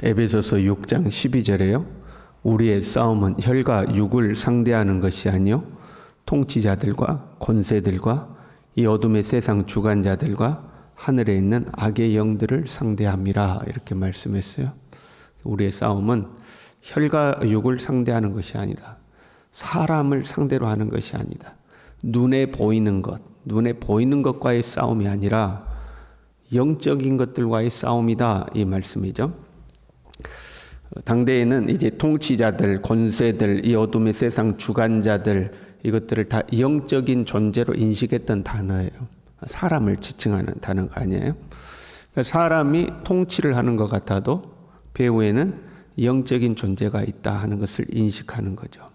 에베소서 6장 12절에요. 우리의 싸움은 혈과 육을 상대하는 것이 아니요 통치자들과 권세들과 이 어둠의 세상 주관자들과 하늘에 있는 악의 영들을 상대함이라 이렇게 말씀했어요. 우리의 싸움은 혈과 육을 상대하는 것이 아니다. 사람을 상대로 하는 것이 아니다. 눈에 보이는 것과의 싸움이 아니라 영적인 것들과의 싸움이다 이 말씀이죠. 당대에는 이제 통치자들, 권세들, 이 어둠의 세상 주관자들 이것들을 다 영적인 존재로 인식했던 단어예요. 사람을 지칭하는 단어가 아니에요. 그러니까 사람이 통치를 하는 것 같아도 배후에는 영적인 존재가 있다 하는 것을 인식하는 거죠.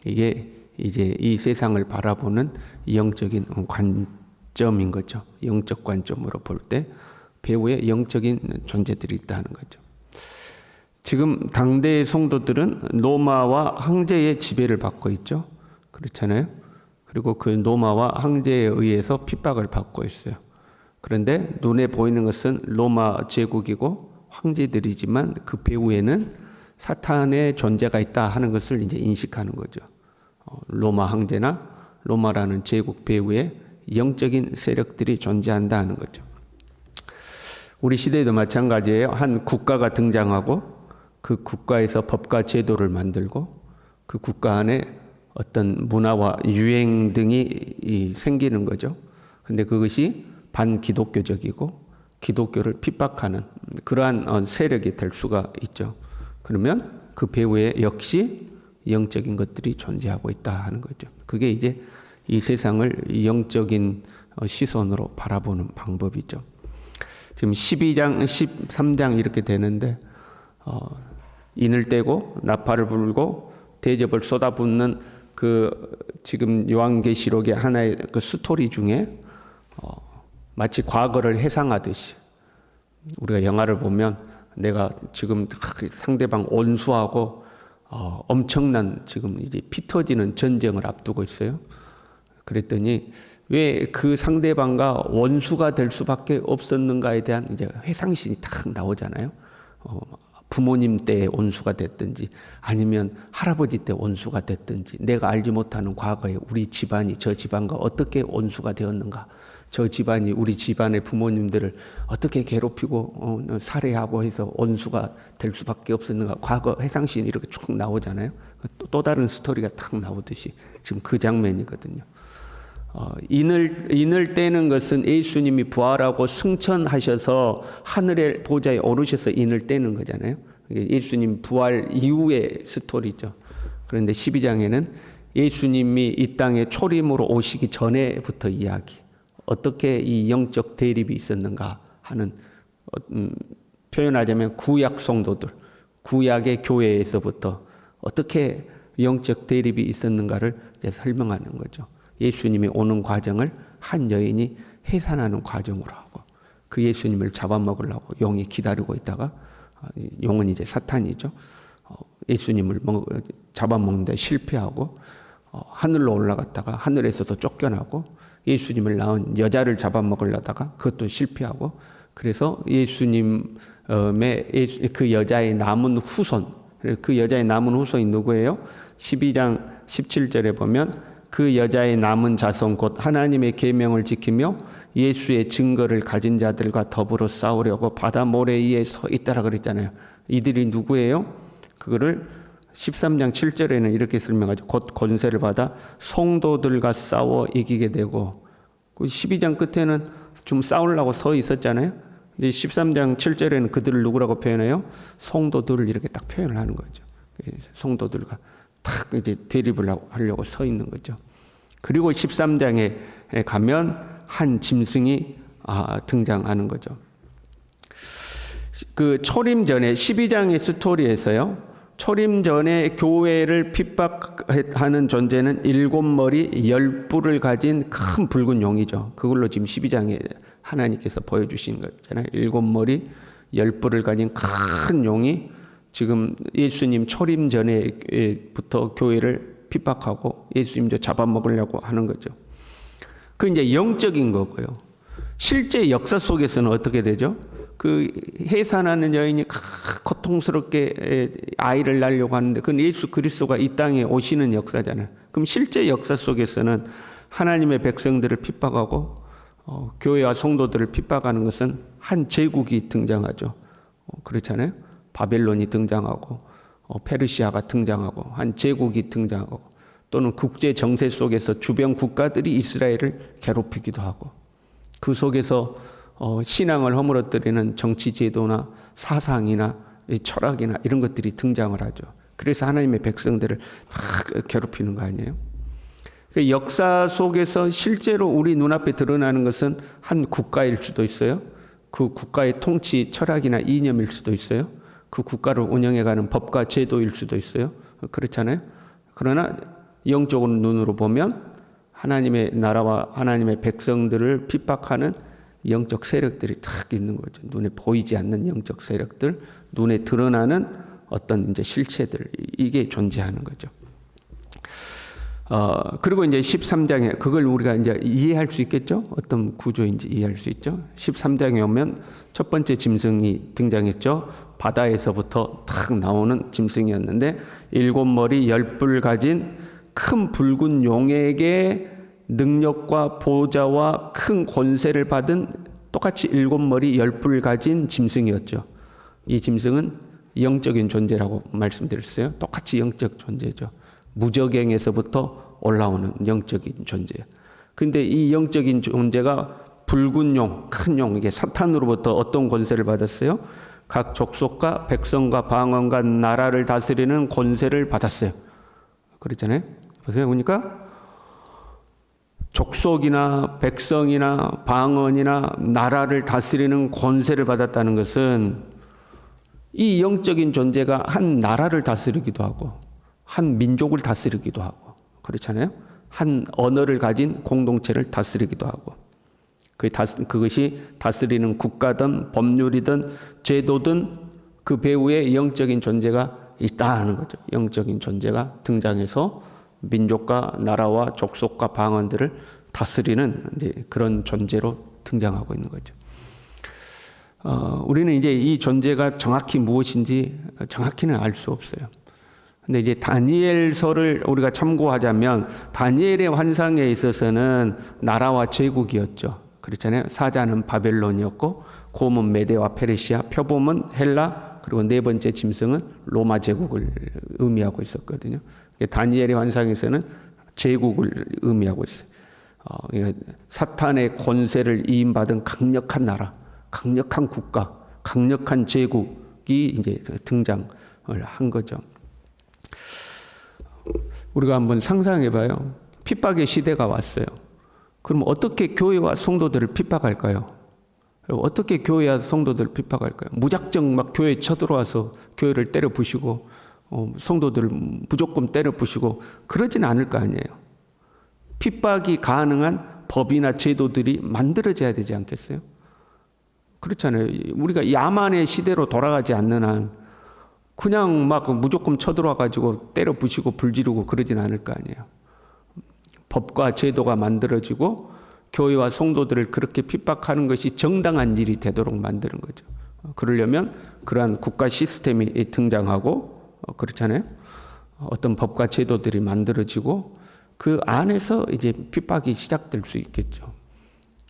이게 이제 이 세상을 바라보는 영적인 관점인 거죠. 영적 관점으로 볼 때 배후에 영적인 존재들이 있다는 거죠. 지금 당대의 성도들은 로마와 황제의 지배를 받고 있죠. 그렇잖아요. 그리고 그 로마와 황제에 의해서 핍박을 받고 있어요. 그런데 눈에 보이는 것은 로마 제국이고 황제들이지만 그 배후에는 사탄의 존재가 있다 하는 것을 이제 인식하는 거죠. 로마 황제나 로마라는 제국 배후에 영적인 세력들이 존재한다 하는 거죠. 우리 시대에도 마찬가지예요. 한 국가가 등장하고 그 국가에서 법과 제도를 만들고 그 국가 안에 어떤 문화와 유행 등이 생기는 거죠. 근데 그것이 반기독교적이고 기독교를 핍박하는 그러한 세력이 될 수가 있죠. 그러면 그 배후에 역시 영적인 것들이 존재하고 있다 하는 거죠. 그게 이제 이 세상을 영적인 시선으로 바라보는 방법이죠. 지금 12장, 13장 이렇게 되는데 인을 떼고 나팔을 불고 대접을 쏟아붓는 그 지금 요한계시록의 하나의 그 스토리 중에 마치 과거를 회상하듯이 우리가 영화를 보면 내가 지금 상대방 원수하고 엄청난 지금 이제 피 터지는 전쟁을 앞두고 있어요. 그랬더니 왜 그 상대방과 원수가 될 수밖에 없었는가에 대한 이제 회상신이 딱 나오잖아요. 부모님 때 원수가 됐든지 아니면 할아버지 때 원수가 됐든지 내가 알지 못하는 과거에 우리 집안이 저 집안과 어떻게 원수가 되었는가, 저 집안이 우리 집안의 부모님들을 어떻게 괴롭히고 살해하고 해서 원수가 될 수밖에 없었는가, 과거 회상신이 이렇게 쭉 나오잖아요. 또 다른 스토리가 딱 나오듯이 지금 그 장면이거든요. 인을 떼는 것은 예수님이 부활하고 승천하셔서 하늘의 보좌에 오르셔서 인을 떼는 거잖아요. 예수님 부활 이후의 스토리죠. 그런데 12장에는 예수님이 이 땅에 초림으로 오시기 전에부터 이야기, 어떻게 이 영적 대립이 있었는가 하는 표현하자면 구약 성도들, 구약의 교회에서부터 어떻게 영적 대립이 있었는가를 이제 설명하는 거죠. 예수님이 오는 과정을 한 여인이 해산하는 과정으로 하고 그 예수님을 잡아먹으려고 용이 기다리고 있다가 용은 이제 사탄이죠. 예수님을 잡아먹는데 실패하고 하늘로 올라갔다가 하늘에서도 쫓겨나고 예수님을 낳은 여자를 잡아먹으려다가 그것도 실패하고 그래서 예수님의 그 여자의 남은 후손, 그 여자의 남은 후손이 누구예요? 12장 17절에 보면 그 여자의 남은 자손 곧 하나님의 계명을 지키며 예수의 증거를 가진 자들과 더불어 싸우려고 바다 모래 위에 서 있다라 그랬잖아요. 이들이 누구예요? 그거를 13장 7절에는 이렇게 설명하죠. 곧 권세를 받아 성도들과 싸워 이기게 되고 12장 끝에는 좀 싸우려고 서 있었잖아요. 근데 13장 7절에는 그들을 누구라고 표현해요? 성도들을 이렇게 딱 표현을 하는 거죠. 성도들과 탁 이제 대립을 하려고 서 있는 거죠. 그리고 13장에 가면 한 짐승이 등장하는 거죠. 그 초림 전에 12장의 스토리에서요. 초림 전에 교회를 핍박하는 존재는 7머리 10뿔을 가진 큰 붉은 용이죠. 그걸로 지금 12장에 하나님께서 보여주신 거잖아요. 7머리 10뿔을 가진 큰 용이 지금 예수님 초림 전에부터 교회를 핍박하고 예수님도 잡아먹으려고 하는 거죠. 그 이제 영적인 거고요. 실제 역사 속에서는 어떻게 되죠? 그 해산하는 여인이 고통스럽게 아이를 낳으려고 하는데 그건 예수 그리스도가 이 땅에 오시는 역사잖아요. 그럼 실제 역사 속에서는 하나님의 백성들을 핍박하고 교회와 성도들을 핍박하는 것은 한 제국이 등장하죠. 그렇잖아요. 바벨론이 등장하고 페르시아가 등장하고 한 제국이 등장하고 또는 국제 정세 속에서 주변 국가들이 이스라엘을 괴롭히기도 하고 그 속에서 신앙을 허물어뜨리는 정치 제도나 사상이나 철학이나 이런 것들이 등장을 하죠. 그래서 하나님의 백성들을 막 괴롭히는 거 아니에요? 그 역사 속에서 실제로 우리 눈앞에 드러나는 것은 한 국가일 수도 있어요. 그 국가의 통치 철학이나 이념일 수도 있어요. 그 국가를 운영해가는 법과 제도일 수도 있어요. 그렇잖아요. 그러나 영적으로 눈으로 보면 하나님의 나라와 하나님의 백성들을 핍박하는 영적 세력들이 딱 있는 거죠. 눈에 보이지 않는 영적 세력들, 눈에 드러나는 어떤 이제 실체들, 이게 존재하는 거죠. 그리고 이제 13장에 그걸 우리가 이제 이해할 수 있겠죠? 어떤 구조인지 이해할 수 있죠? 13장에 오면 첫 번째 짐승이 등장했죠. 바다에서부터 탁 나오는 짐승이었는데 7머리 10뿔 가진 큰 붉은 용에게 능력과 보좌와 큰 권세를 받은 똑같이 7머리 10뿔 가진 짐승이었죠. 이 짐승은 영적인 존재라고 말씀드렸어요. 똑같이 영적 존재죠. 무저갱에서부터 올라오는 영적인 존재예요. 근데 이 영적인 존재가 붉은 용, 큰 용, 이게 사탄으로부터 어떤 권세를 받았어요? 각 족속과 백성과 방언과 나라를 다스리는 권세를 받았어요. 그렇잖아요. 보세요. 보니까 족속이나 백성이나 방언이나 나라를 다스리는 권세를 받았다는 것은 이 영적인 존재가 한 나라를 다스리기도 하고 한 민족을 다스리기도 하고 그렇잖아요. 한 언어를 가진 공동체를 다스리기도 하고 그것이 다스리는 국가든 법률이든 제도든 그 배후에 영적인 존재가 있다는 거죠. 영적인 존재가 등장해서 민족과 나라와 족속과 방언들을 다스리는 그런 존재로 등장하고 있는 거죠. 우리는 이제 이 존재가 정확히 무엇인지 정확히는 알 수 없어요. 근데 이제 다니엘서를 우리가 참고하자면 다니엘의 환상에 있어서는 나라와 제국이었죠. 그렇잖아요. 사자는 바벨론이었고 곰은 메대와 페르시아, 표범은 헬라, 그리고 네 번째 짐승은 로마 제국을 의미하고 있었거든요. 다니엘의 환상에서는 제국을 의미하고 있어요. 사탄의 권세를 이임받은 강력한 나라, 강력한 국가, 강력한 제국이 이제 등장을 한 거죠. 우리가 한번 상상해봐요. 핍박의 시대가 왔어요. 그럼 어떻게 교회와 성도들을 핍박할까요? 어떻게 교회와 성도들을 핍박할까요? 무작정 막 교회에 쳐들어와서 교회를 때려 부시고 성도들을 무조건 때려 부시고 그러진 않을 거 아니에요. 핍박이 가능한 법이나 제도들이 만들어져야 되지 않겠어요? 그렇잖아요. 우리가 야만의 시대로 돌아가지 않는 한 그냥 막 무조건 쳐들어와가지고 때려 부시고 불지르고 그러진 않을 거 아니에요. 법과 제도가 만들어지고 교회와 성도들을 그렇게 핍박하는 것이 정당한 일이 되도록 만드는 거죠. 그러려면 그러한 국가 시스템이 등장하고 그렇잖아요. 어떤 법과 제도들이 만들어지고 그 안에서 이제 핍박이 시작될 수 있겠죠.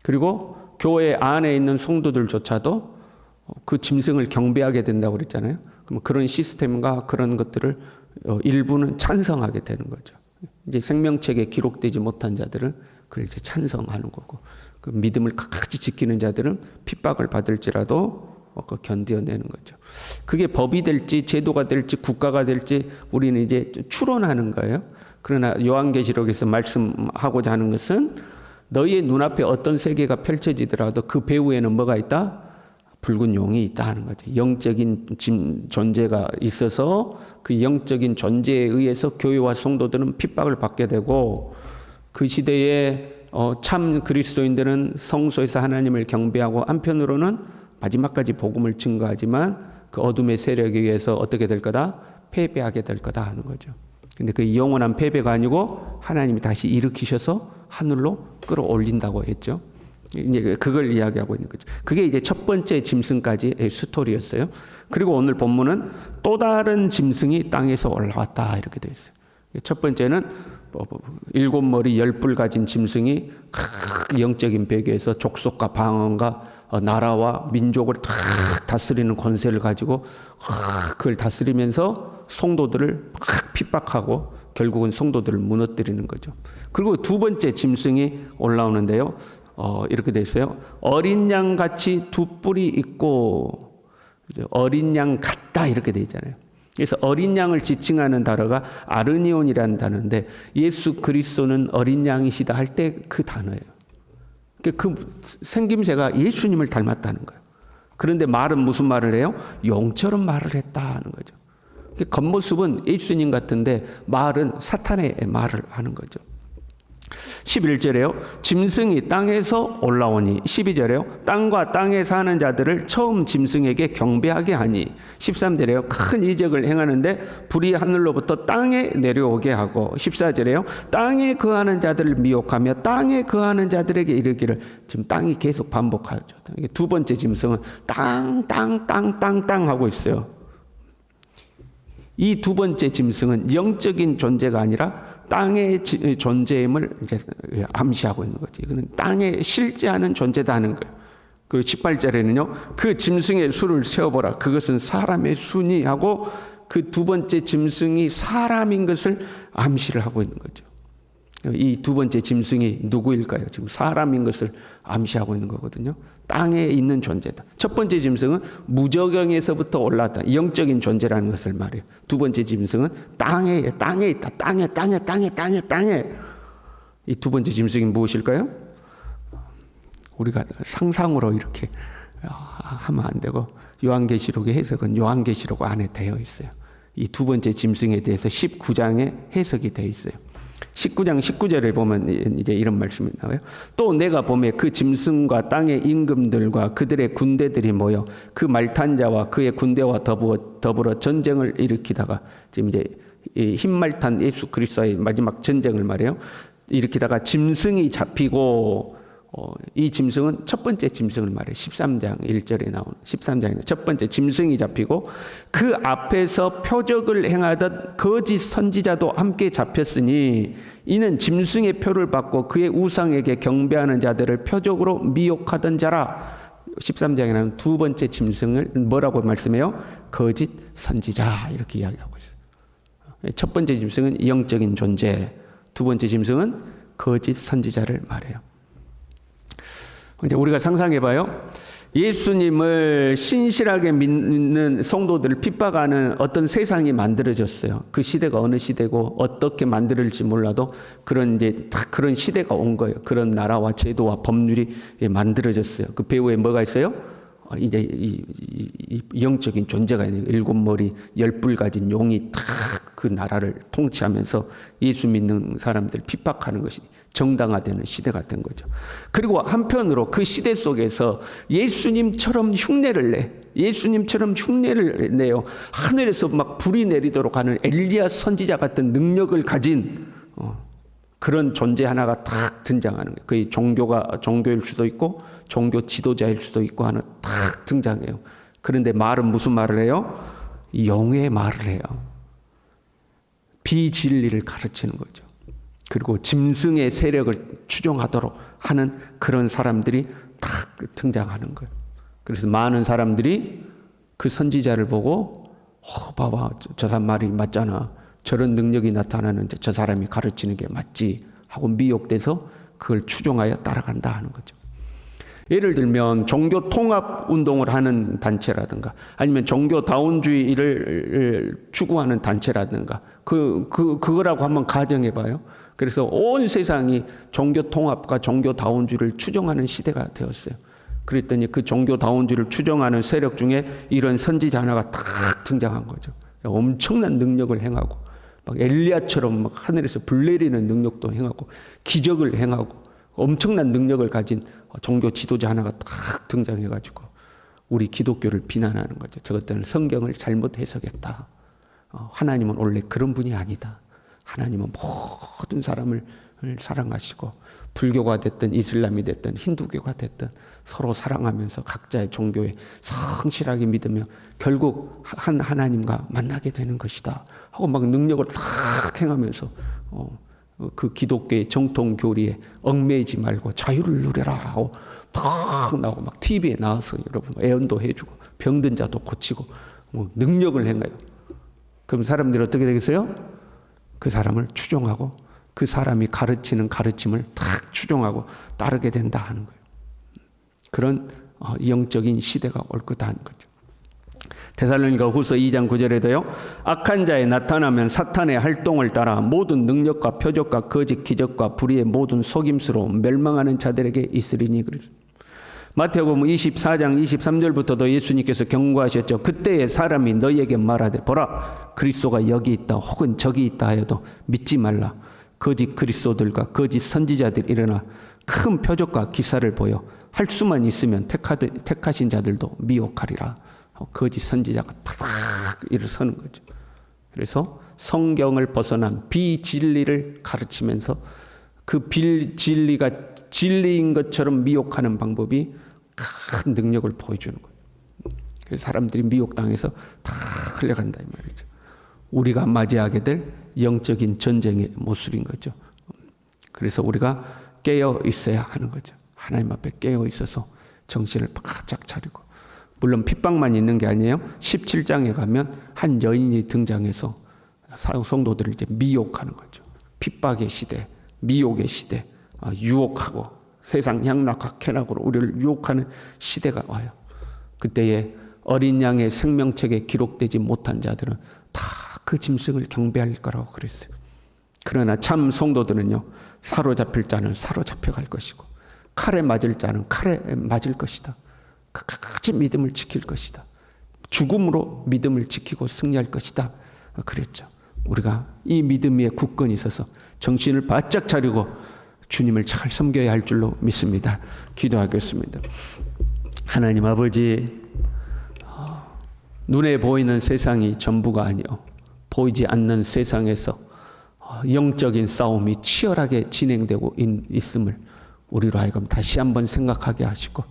그리고 교회 안에 있는 성도들조차도 그 짐승을 경배하게 된다고 그랬잖아요. 그럼 그런 시스템과 그런 것들을 일부는 찬성하게 되는 거죠. 이제 생명책에 기록되지 못한 자들은 그걸 이제 찬성하는 거고, 그 믿음을 끝까지 지키는 자들은 핍박을 받을지라도 견뎌내는 거죠. 그게 법이 될지 제도가 될지 국가가 될지 우리는 이제 추론하는 거예요. 그러나 요한계시록에서 말씀하고자 하는 것은 너희의 눈앞에 어떤 세계가 펼쳐지더라도 그 배후에는 뭐가 있다? 붉은 용이 있다 하는 거죠. 영적인 존재가 있어서 그 영적인 존재에 의해서 교회와 성도들은 핍박을 받게 되고, 그 시대에 참 그리스도인들은 성소에서 하나님을 경배하고 한편으로는 마지막까지 복음을 증거하지만 그 어둠의 세력에 의해서 어떻게 될 거다? 패배하게 될 거다 하는 거죠. 근데 그 영원한 패배가 아니고 하나님이 다시 일으키셔서 하늘로 끌어올린다고 했죠. 이제 그걸 이야기하고 있는 거죠. 그게 이제 첫 번째 짐승까지의 스토리였어요. 그리고 오늘 본문은 또 다른 짐승이 땅에서 올라왔다 이렇게 되어 있어요. 첫 번째는 7머리 10뿔 가진 짐승이 영적인 배경에서 족속과 방언과 나라와 민족을 다 다스리는 권세를 가지고 그걸 다스리면서 성도들을 막 핍박하고 결국은 성도들을 무너뜨리는 거죠. 그리고 두 번째 짐승이 올라오는데요. 이렇게 돼 있어요. 어린 양 같이 두 뿔이 있고, 어린 양 같다 이렇게 돼 있잖아요. 그래서 어린 양을 지칭하는 단어가 아르니온이라는 단어인데 예수 그리스도는 어린 양이시다 할 때 그 단어예요. 그 생김새가 예수님을 닮았다는 거예요. 그런데 말은 무슨 말을 해요? 용처럼 말을 했다는 거죠. 겉모습은 예수님 같은데 말은 사탄의 말을 하는 거죠. 11절에요. 짐승이 땅에서 올라오니 12절에요. 땅과 땅에 사는 자들을 처음 짐승에게 경배하게 하니 13절에요. 큰 이적을 행하는데 불이 하늘로부터 땅에 내려오게 하고 14절에요. 땅에 거하는 자들을 미혹하며 땅에 거하는 자들에게 이르기를 지금 땅이 계속 반복하죠. 두 번째 짐승은 땅 하고 있어요. 이 두 번째 짐승은 영적인 존재가 아니라 땅의 존재임을 이제 암시하고 있는 거지. 이거는 땅에 실제하는 존재다 하는 거예요. 그 18절에는요, 그 짐승의 수를 세어보라. 그것은 사람의 수니 하고 그 두 번째 짐승이 사람인 것을 암시를 하고 있는 거죠. 이 두 번째 짐승이 누구일까요? 지금 사람인 것을 암시하고 있는 거거든요. 땅에 있는 존재다. 첫 번째 짐승은 무저경에서부터 올라왔다. 영적인 존재라는 것을 말해요. 두 번째 짐승은 땅에 있다. 땅에. 이 두 번째 짐승이 무엇일까요? 우리가 상상으로 이렇게 하면 안 되고 요한계시록의 해석은 요한계시록 안에 되어 있어요. 이 두 번째 짐승에 대해서 19장에 해석이 되어 있어요. 19장 19절에 보면 이제 이런 말씀이 나와요. 또 내가 보매 그 짐승과 땅의 임금들과 그들의 군대들이 모여 그 말탄자와 그의 군대와 더불어 전쟁을 일으키다가 지금 이제 흰말탄 예수 그리스도의 마지막 전쟁을 말해요. 일으키다가 짐승이 잡히고 이 짐승은 첫 번째 짐승을 말해요. 13장 1절에 나오는 13장에 첫 번째 짐승이 잡히고 그 앞에서 표적을 행하던 거짓 선지자도 함께 잡혔으니 이는 짐승의 표를 받고 그의 우상에게 경배하는 자들을 표적으로 미혹하던 자라. 13장에 나오는 두 번째 짐승을 뭐라고 말씀해요? 거짓 선지자 이렇게 이야기하고 있어요. 첫 번째 짐승은 영적인 존재, 두 번째 짐승은 거짓 선지자를 말해요. 이제 우리가 상상해봐요. 예수님을 신실하게 믿는 성도들을 핍박하는 어떤 세상이 만들어졌어요. 그 시대가 어느 시대고 어떻게 만들어질지 몰라도 그런 시대가 온 거예요. 그런 나라와 제도와 법률이 만들어졌어요. 그 배후에 뭐가 있어요? 이제 이 영적인 존재가 있는 7머리 10뿔 가진 용이 딱 그 나라를 통치하면서 예수 믿는 사람들 핍박하는 것이 정당화되는 시대가 된 거죠. 그리고 한편으로 그 시대 속에서 예수님처럼 흉내를 내요. 하늘에서 막 불이 내리도록 하는 엘리야 선지자 같은 능력을 가진 그런 존재 하나가 딱 등장하는 거예요. 그게 종교일 수도 있고 종교 지도자일 수도 있고 하는 딱 등장해요. 그런데 말은 무슨 말을 해요? 용의 말을 해요. 비진리를 가르치는 거죠. 그리고 짐승의 세력을 추종하도록 하는 그런 사람들이 딱 등장하는 거예요. 그래서 많은 사람들이 그 선지자를 보고 봐봐 저 사람 말이 맞잖아. 저런 능력이 나타나는데 저 사람이 가르치는 게 맞지 하고 미혹돼서 그걸 추종하여 따라간다 하는 거죠. 예를 들면 종교 통합 운동을 하는 단체라든가 아니면 종교다운주의를 추구하는 단체라든가 그거라고 한번 가정해 봐요. 그래서 온 세상이 종교 통합과 종교다운주의를 추종하는 시대가 되었어요. 그랬더니 그 종교다운주의를 추종하는 세력 중에 이런 선지자 하나가 탁 등장한 거죠. 엄청난 능력을 행하고 막 엘리야처럼 막 하늘에서 불 내리는 능력도 행하고 기적을 행하고 엄청난 능력을 가진 종교 지도자 하나가 딱 등장해가지고 우리 기독교를 비난하는 거죠. 저것들은 성경을 잘못 해석했다. 하나님은 원래 그런 분이 아니다. 하나님은 모든 사람을 사랑하시고 불교가 됐든 이슬람이 됐든 힌두교가 됐든 서로 사랑하면서 각자의 종교에 성실하게 믿으며 결국 한 하나님과 만나게 되는 것이다 하고 막 능력을 탁 행하면서 그 기독교의 정통 교리에 얽매이지 말고 자유를 누려라 하고 탁 나오고 막 TV에 나와서 여러분 애언도 해주고 병든 자도 고치고 능력을 행해요. 그럼 사람들이 어떻게 되겠어요? 그 사람을 추종하고 그 사람이 가르치는 가르침을 탁 추종하고 따르게 된다 하는 거예요. 그런 영적인 시대가 올 거다 하는 거죠. 데살로니가 후서 2장 9절에도요. 악한 자에 나타나면 사탄의 활동을 따라 모든 능력과 표적과 거짓 기적과 불의의 모든 속임수로 멸망하는 자들에게 있으리니 그러죠. 마태복음 24장 23절부터도 예수님께서 경고하셨죠. 그때에 사람이 너희에게 말하되 보라 그리스도가 여기 있다 혹은 저기 있다 하여도 믿지 말라. 거짓 그리스도들과 거짓 선지자들이 일어나 큰 표적과 기사를 보여 할 수만 있으면 택하신 자들도 미혹하리라. 거짓 선지자가 팍 일어서는 거죠. 그래서 성경을 벗어난 비진리를 가르치면서 그 비진리가 진리인 것처럼 미혹하는 방법이 큰 능력을 보여주는 거예요. 그래서 사람들이 미혹당해서 다 흘려간다 이 말이죠. 우리가 맞이하게 될 영적인 전쟁의 모습인 거죠. 그래서 우리가 깨어 있어야 하는 거죠. 하나님 앞에 깨어 있어서 정신을 바짝 차리고. 물론 핍박만 있는 게 아니에요. 17장에 가면 한 여인이 등장해서 성도들을 이제 미혹하는 거죠. 핍박의 시대, 미혹의 시대, 유혹하고 세상 향락과 쾌락으로 우리를 유혹하는 시대가 와요. 그때에 어린 양의 생명책에 기록되지 못한 자들은 다 그 짐승을 경배할 거라고 그랬어요. 그러나 참 성도들은요. 사로잡힐 자는 사로잡혀갈 것이고 칼에 맞을 자는 칼에 맞을 것이다. 끝까지 믿음을 지킬 것이다. 죽음으로 믿음을 지키고 승리할 것이다. 그랬죠. 우리가 이 믿음의 굳건히 있어서 정신을 바짝 차리고 주님을 잘 섬겨야 할 줄로 믿습니다. 기도하겠습니다. 하나님 아버지, 눈에 보이는 세상이 전부가 아니요 보이지 않는 세상에서 영적인 싸움이 치열하게 진행되고 있음을 우리로 하여금 다시 한번 생각하게 하시고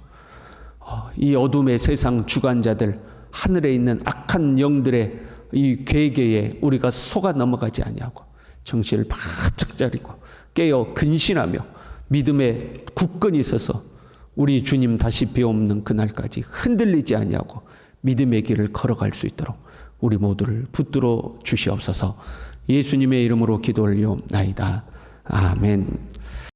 이 어둠의 세상 주관자들, 하늘에 있는 악한 영들의 이 괴계에 우리가 속아 넘어가지 아니하고 정신을 바짝 차리고 깨어 근신하며 믿음에 굳건히 있어서 우리 주님 다시 배옵는 그날까지 흔들리지 아니하고 믿음의 길을 걸어갈 수 있도록 우리 모두를 붙들어 주시옵소서. 예수님의 이름으로 기도 올리옵나이다. 아멘.